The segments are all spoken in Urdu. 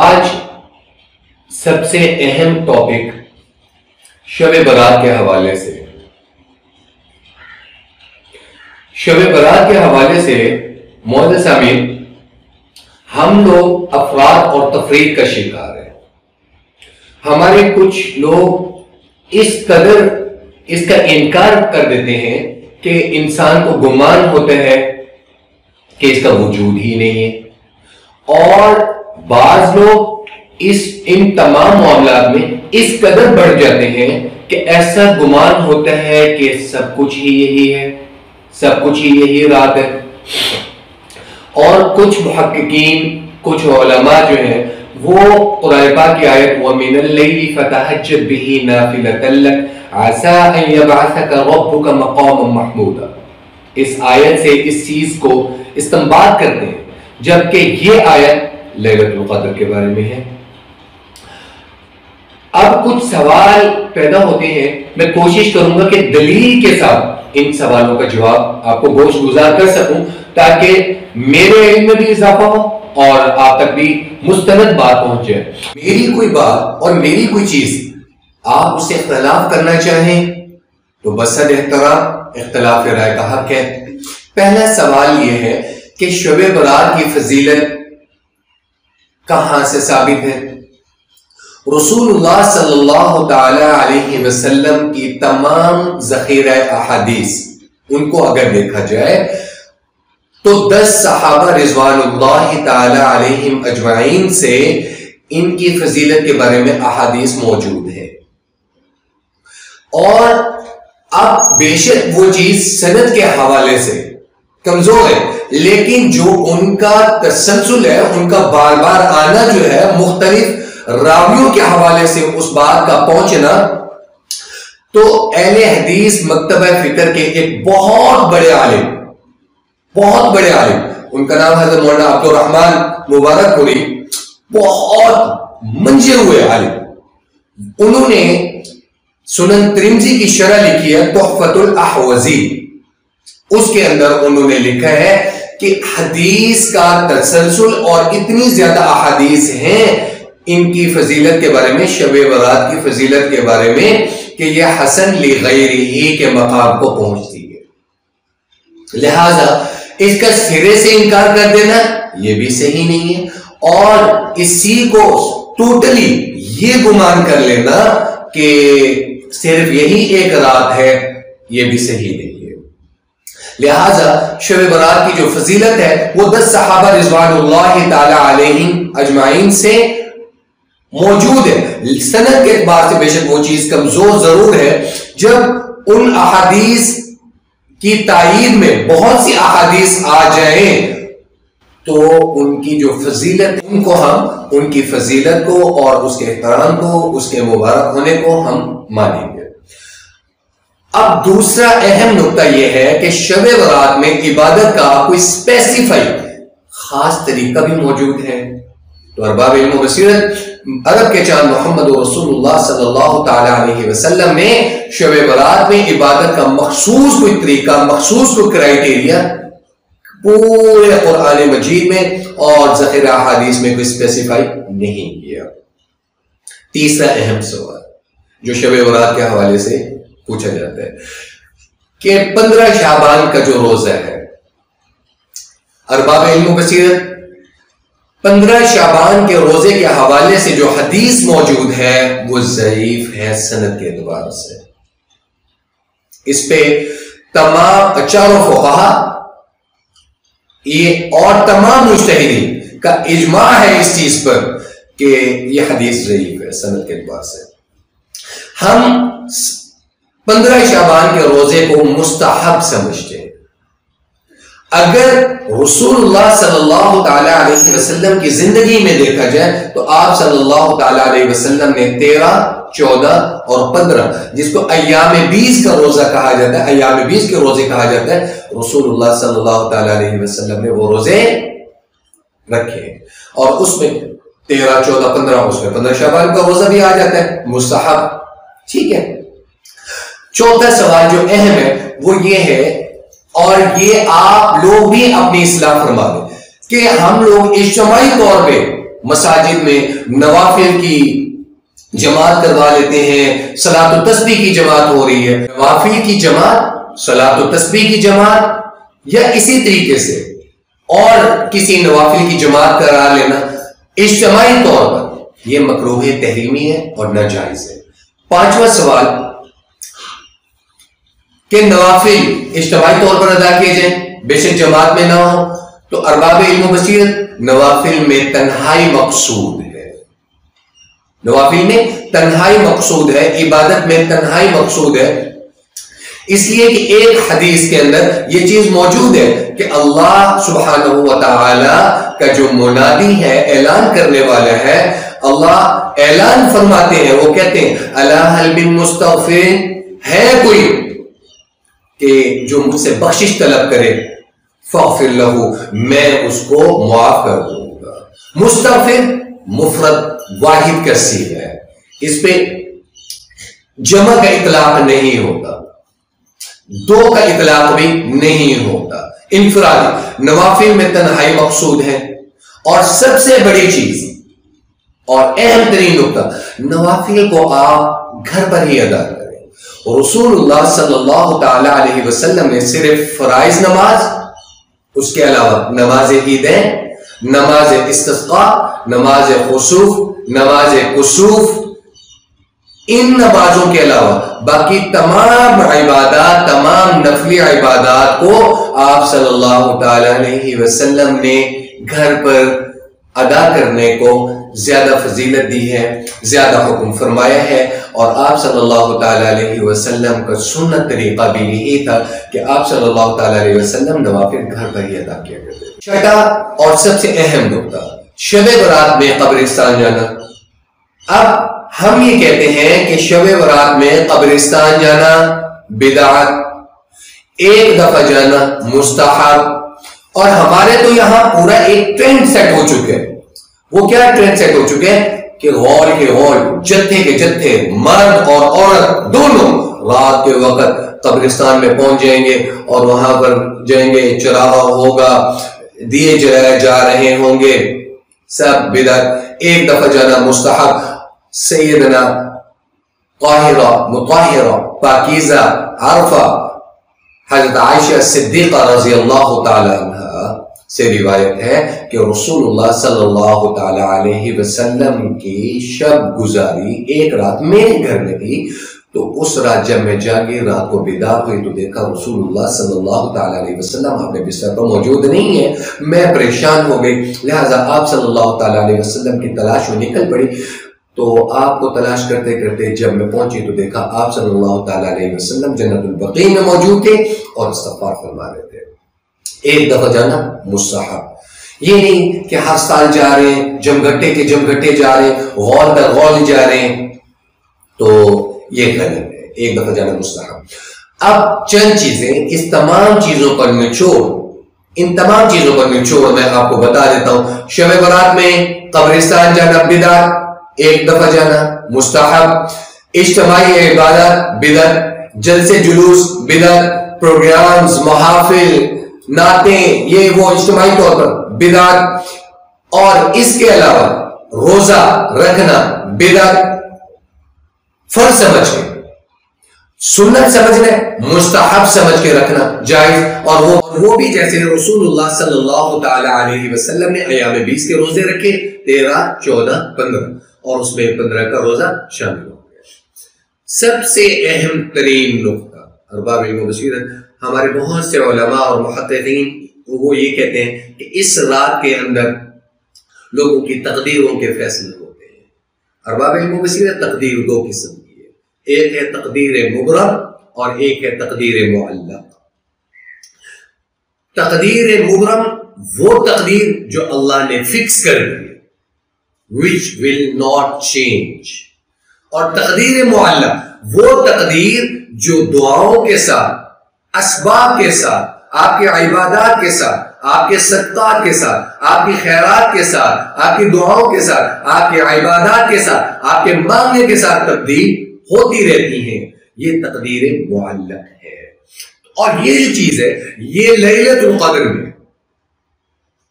آج سب سے اہم ٹاپک شب برات کے حوالے سے معزز سامعین، ہم لوگ افراد اور تفریق کا شکار ہیں۔ ہمارے کچھ لوگ اس قدر اس کا انکار کر دیتے ہیں کہ انسان کو گمان ہوتا ہے کہ اس کا وجود ہی نہیں ہے، اور بعض لوگ ان تمام معاملات میں اس قدر بڑھ جاتے ہیں کہ ایسا گمان ہوتا ہے کہ سب کچھ ہی یہی ہے، سب کچھ ہی یہی رات ہے۔ اور کچھ محققین، کچھ علماء جو ہیں وہ قرآن پاک کی آیت وَمِنَ اللَّيْلِ فَتَهَجَّدْ بِهِ نَافِلَةً لَكَ عَسَىٰ أَن يَبْعَثَكَ رَبُّكَ مَقَامًا مَحْمُودًا، اس آیت سے اس چیز کو استنباط کرتے ہیں، جبکہ یہ آیت لیلۃ القدر کے بارے میں ہے۔ اب کچھ سوال پیدا ہوتے ہیں، میں کوشش کروں گا کہ دلیل کے ساتھ ان سوالوں کا جواب آپ کو گوش گزار کر سکوں، تاکہ میرے علم میں بھی اضافہ ہو اور آپ تک بھی مستند بات پہنچ جائے۔ میری کوئی بات اور میری کوئی چیز آپ اس سے اختلاف کرنا چاہیں تو بصد احترام اختلاف رائے کا حق ہے۔ پہلا سوال یہ ہے کہ شب برات کی فضیلت کہاں سے ثابت ہے؟ رسول اللہ صلی اللہ تعالی علیہ وسلم کی تمام ذخیرہ احادیث، ان کو اگر دیکھا جائے تو 10 صحابہ رضوان اللہ تعالی علیہم اجمعین سے ان کی فضیلت کے بارے میں احادیث موجود ہے۔ اور اب بے شک وہ چیز سند کے حوالے سے کمزور ہے، لیکن جو ان کا تسلسل ہے، ان کا بار بار آنا جو ہے مختلف راویوں کے حوالے سے اس بات کا پہنچنا، تو اہل حدیث مکتبہ فکر کے ایک بہت بڑے عالم، ان کا نام حضرت مولانا عبد الرحمن مبارک پوری، بہت منجے ہوئے عالم، انہوں نے سنن ترمذی کی شرح لکھی ہے تحفۃ الاحوذی۔ اس کے اندر انہوں نے لکھا ہے کہ حدیث کا تسلسل اور اتنی زیادہ احادیث ہیں ان کی فضیلت کے بارے میں، شب برات کی فضیلت کے بارے میں، کہ یہ حسن لغیرہ کے مقام کو پہنچتی ہے۔ لہذا اس کا سرے سے انکار کر دینا یہ بھی صحیح نہیں ہے، اور اسی کو ٹوٹلی یہ گمان کر لینا کہ صرف یہی ایک رات ہے یہ بھی صحیح نہیں ہے۔ لہذا شب برات کی جو فضیلت ہے وہ 10 صحابہ رضوان اللہ تعالی علیہم اجمعین سے موجود ہے۔ سند کے اعتبار سے بے شک وہ چیز کمزور ضرور ہے، جب ان احادیث کی تائید میں بہت سی احادیث آ جائیں تو ان کی جو فضیلت، ان کی فضیلت کو اور اس کے احترام کو، اس کے مبارک ہونے کو ہم مانیں گے۔ اب دوسرا اہم نقطہ یہ ہے کہ شب برات میں عبادت کا کوئی اسپیسیفائی خاص طریقہ بھی موجود ہے۔ تو ارباب علم و بصیرت، عرب کے چاند محمد رسول اللہ صلی اللہ تعالی علیہ وسلم نے شب برات میں عبادت کا مخصوص کوئی طریقہ، مخصوص کوئی کرائیٹیریا پورے قرآن مجید میں اور ذخیرہ احادیث میں کوئی اسپیسیفائی نہیں کیا۔ تیسرا اہم سوال جو شب برات کے حوالے سے پوچھا جاتا ہے کہ 15 شعبان کا جو روزہ ہے، ارباب علم و بصیرت 15 شعبان کے روزے کے حوالے سے جو حدیث موجود ہے وہ ضعیف ہے سند کے اعتبار سے۔ اس پہ تمام چاروں فقہا اور تمام مجتہدین کا اجماع ہے اس چیز پر کہ یہ حدیث ضعیف ہے سند کے اعتبار سے۔ ہم 15 شعبان کے روزے کو مستحب سمجھتے ہیں۔ اگر رسول اللہ صلی اللہ تعالی علیہ وسلم کی زندگی میں دیکھا جائے تو آپ صلی اللہ تعالی علیہ وسلم نے 13، 14 اور 15، جس کو ایام 20 کا روزہ کہا جاتا ہے، ایام 20 کے روزے کہا جاتا ہے، رسول اللہ صلی اللہ تعالی علیہ وسلم نے وہ روزے رکھے، اور اس میں 13، 14، 15، اس میں 15 شعبان کا روزہ بھی آ جاتا ہے مستحب۔ ٹھیک ہے، چوتھا سوال جو اہم ہے وہ یہ ہے، اور یہ آپ لوگ بھی اپنی اصلاح فرما دیں کہ ہم لوگ اجتماعی طور پہ مساجد میں نوافل کی جماعت کروا لیتے ہیں، صلاۃ التسبیح کی جماعت ہو رہی ہے، نوافل کی جماعت، صلاۃ التسبیح کی جماعت یا اسی طریقے سے اور کسی نوافل کی جماعت کرا لینا اجتماعی طور پر، یہ مکروہ تحریمی ہے اور ناجائز ہے۔ پانچواں سوال کہ نوافل اجتماعی طور پر ادا کیے جائیں بے شک جماعت میں نہ ہو، تو ارباب علم و بصیرت نوافل میں تنہائی مقصود ہے، نوافل میں تنہائی مقصود ہے، عبادت میں تنہائی مقصود ہے، اس لیے کہ ایک حدیث کے اندر یہ چیز موجود ہے کہ اللہ سبحانہ و تعالی کا جو منادی ہے، اعلان کرنے والا ہے، اللہ اعلان فرماتے ہیں، وہ کہتے ہیں الا هل من مستغفر، ہے کوئی کہ جو مجھ سے بخشش طلب کرے، فاغفر لہ، میں اس کو معاف کر دوں گا۔ مستغفر مفرد واحد کا صیغہ ہے، اس پہ جمع کا اطلاق نہیں ہوتا، دو کا اطلاق بھی نہیں ہوتا، انفرادی۔ نوافل میں تنہائی مقصود ہے، اور سب سے بڑی چیز اور اہم ترین نقطہ، نوافل کو آپ گھر پر ہی ادا کریں۔ رسول اللہ صلی اللہ تعالی علیہ وسلم نے صرف فرائض نماز، اس کے علاوہ نماز عیدین، نماز استسقاء، نماز خسوف، نماز کسوف، ان نمازوں کے علاوہ باقی تمام عبادات، تمام نفلی عبادات کو آپ صلی اللہ تعالی علیہ وسلم نے گھر پر ادا کرنے کو زیادہ فضیلت دی ہے، زیادہ حکم فرمایا ہے، اور آپ صلی اللہ تعالی علیہ وسلم کا سنت طریقہ بھی یہی تھا کہ آپ صلی اللہ تعالی علیہ وسلم نوافل گھر پر ہی ادا کیا کرتے تھے۔ چھٹا اور سب سے اہم نقطہ، شب برات میں قبرستان جانا۔ اب ہم یہ کہتے ہیں کہ شب برات میں قبرستان جانا بدعت، ایک دفعہ جانا مستحب، اور ہمارے تو یہاں پورا ایک ٹرینڈ سیٹ ہو چکے ہیں۔ وہ کیا ٹرینڈ سیٹ ہو چکے ہیں کہ غول کے غول، جتھے کے جتھے، مرد اور عورت دونوں رات کے وقت قبرستان میں پہنچ جائیں گے اور وہاں پر جائیں گے، چراغا ہوگا، دیے جلائے جا رہے ہوں گے، سب بدعت۔ ایک دفعہ جانا مستحب۔ سیدنا طاہرہ مطہرہ پاکیزہ عارفہ حضرت عائشہ صدیقہ رضی اللہ تعالی عنہ سے روایت ہے کہ رسول اللہ صلی اللہ تعالی علیہ وسلم کی شب گزاری ایک رات میرے گھر میں تھی، تو اس رات جب میں جاگی، رات کو بیدار ہوئی، تو دیکھا رسول اللہ صلی اللہ تعالی علیہ وسلم اپنے بستر پر موجود نہیں ہے۔ میں پریشان ہو گئی، لہٰذا آپ صلی اللہ تعالی علیہ وسلم کی تلاش میں نکل پڑی۔ تو آپ کو تلاش کرتے کرتے جب میں پہنچی تو دیکھا آپ صلی اللہ تعالی علیہ وسلم جنت البقیع میں موجود تھے اور استغفار فرما رہے تھے۔ ایک دفعہ جانا مستحب، یہ نہیں کہ ہر سال جا رہے ہیں، جمگھٹے کے جمگھٹے جا رہے ہیں، غول در غول جا رہے ہیں، تو یہ غلط ہے۔ ایک دفعہ جانا مستحب۔ اب چند چیزیں، اس تمام چیزوں پر نچوڑ، ان تمام چیزوں پر نچوڑ میں آپ کو بتا دیتا ہوں۔ شب برات میں قبرستان جانا بدعت، ایک دفعہ جانا مستحب، اجتماعی عبادت بدعت، جلسے جلوس بدعت، پروگرامز، محافل، نعتیں، یہ وہ اجتماعی طور پر بدعت، اور اس کے علاوہ روزہ رکھنا بدعت، فرض سمجھ کے، سنت سمجھنا، مستحب سمجھ کے رکھنا جائز، اور وہ بھی جیسے رسول اللہ صلی اللہ تعالی علیہ وسلم نے ایام 20 کے روزے رکھے، 13، 14، 15، اور اس میں 15 کا روزہ شامل ہو گیا۔ سب سے اہم ترین نقطہ، ارباب علم و بصیرت، ہمارے بہت سے علماء اور محققین وہ یہ کہتے ہیں کہ اس رات کے اندر لوگوں کی تقدیروں کے فیصلے ہوتے ہیں۔ ارباب علم و بصیرت تقدیر دو قسم کی ہے، ایک ہے تقدیر مبرم اور ایک ہے تقدیر معلق۔ تقدیر مبرم وہ تقدیر جو اللہ نے فکس کر دی، which will not change، اور تقدیر معلق وہ تقدیر جو دعاؤں کے ساتھ، اسباب کے ساتھ، آپ کے عبادات کے ساتھ، آپ کے صدقات کے ساتھ، آپ کی خیرات کے ساتھ، آپ کی دعاؤں کے ساتھ، آپ کے عبادات کے ساتھ، آپ کے مانگنے کے ساتھ تبدیل ہوتی رہتی ہیں، یہ تقدیر معلق ہے۔ اور یہ جو چیز ہے، یہ لیلۃ القدر میں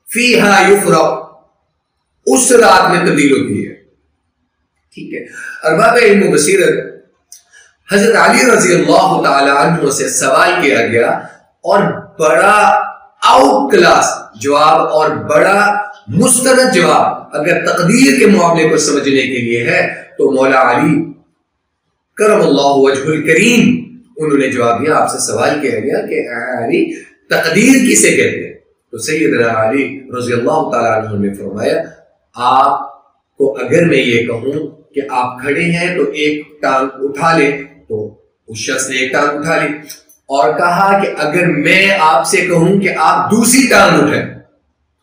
فیہا یفرق اس رات میں تبدیل ہوتی ہے. ٹھیک ہے. ارباب علم و بصیرت حضرت علی رضی اللہ تعالی عنہ سے سوال کیا گیا اور بڑا آؤٹ کلاس جواب اور بڑا مستند جواب اگر تقدیر کے معاملے کو سمجھنے کے لیے ہے تو مولا علی کرم اللہ وجہ الکریم انہوں نے جواب دیا. آپ سے سوال کیا گیا کہ علی تقدیر کسے کہتے ہیں؟ تو سیدنا علی رضی اللہ تعالیٰ عنہ نے فرمایا آپ کو اگر میں یہ کہوں کہ آپ کھڑے ہیں تو ایک ٹانگ اٹھا لیں تو اس شخص نے ایک ٹانگ اٹھا لی اور کہا کہ اگر میں آپ سے کہوں کہ آپ دوسری ٹانگ اٹھائیں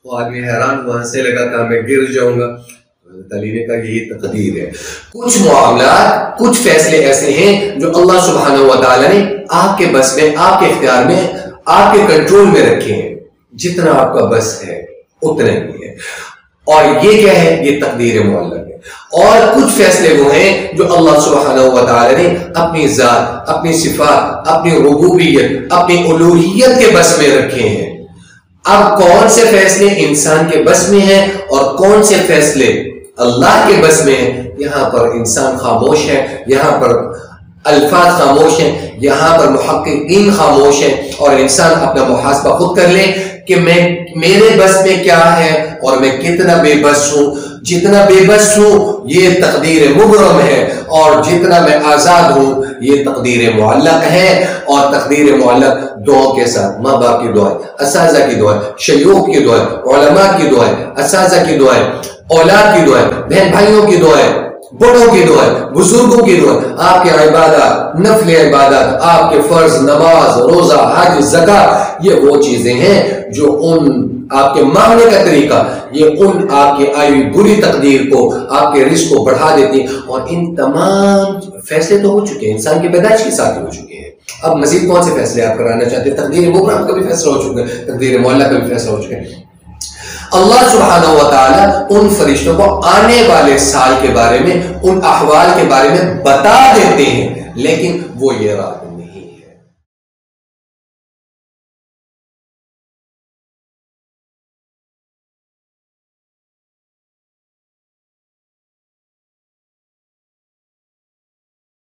تو آدمی حیران ہوا ہنسنے لگا کہ میں گر جاؤں گا. علی نے کہا یہی تقدیر ہے. کچھ معاملات کچھ فیصلے ایسے ہیں جو اللہ سبحانہ و تعالیٰ نے آپ کے بس میں آپ کے اختیار میں آپ کے کنٹرول میں رکھے ہیں. جتنا آپ کا بس ہے اتنا ہی ہے اور یہ کیا ہے؟ یہ تقدیر معلق ہے. اور کچھ فیصلے وہ ہیں جو اللہ سبحانہ و تعالی نے اپنی ذات اپنی صفات اپنی ربوبیت اپنی الوہیت کے بس میں رکھے ہیں. اب کون سے فیصلے انسان کے بس میں ہیں اور کون سے فیصلے اللہ کے بس میں ہیں؟ یہاں پر انسان خاموش ہے, یہاں پر الفاظ خاموش ہیں, یہاں پر محققین خاموش ہیں اور انسان اپنا محاسبہ خود کر لے کہ میرے بس میں کیا ہے اور میں کتنا بے بس ہوں. جتنا بے بس ہوں یہ تقدیر مبرم ہے اور جتنا میں آزاد ہوں یہ تقدیر معلق ہے. اور تقدیر معلق دعاؤں کے ساتھ ماں باپ کی دعائیں, اساتذہ کی دعائیں, شیوخ کی دعائیں, علماء کی دعائیں, اساتذہ کی دعائیں, اولاد کی دعائیں, بہن بھائیوں کی دعائیں, بڑوں کی دعائیں, بزرگوں کی دعائیں, آپ کے عبادات, نفل عبادات, آپ کے فرض, نماز, روزہ, حج, زکات, یہ وہ چیزیں ہیں جو ان آپ کے مانگنے کا طریقہ یہ ان آپ کی آئی ہوئی بری تقدیر کو آپ کے رزق کو بڑھا دیتی. اور ان تمام فیصلے تو ہو چکے ہیں, انسان کی پیدائش کے ساتھ ہو چکے ہیں. اب مزید کون سے فیصلے آپ کرانا چاہتے ہیں؟ تقدیر مبرم کا بھی فیصلہ ہو چکا ہے, تقدیر معلق کا بھی فیصلہ ہو چکا ہے. اللہ سبحانہ و تعالی ان فرشتوں کو آنے والے سال کے بارے میں ان احوال کے بارے میں بتا دیتے ہیں لیکن وہ یہ رات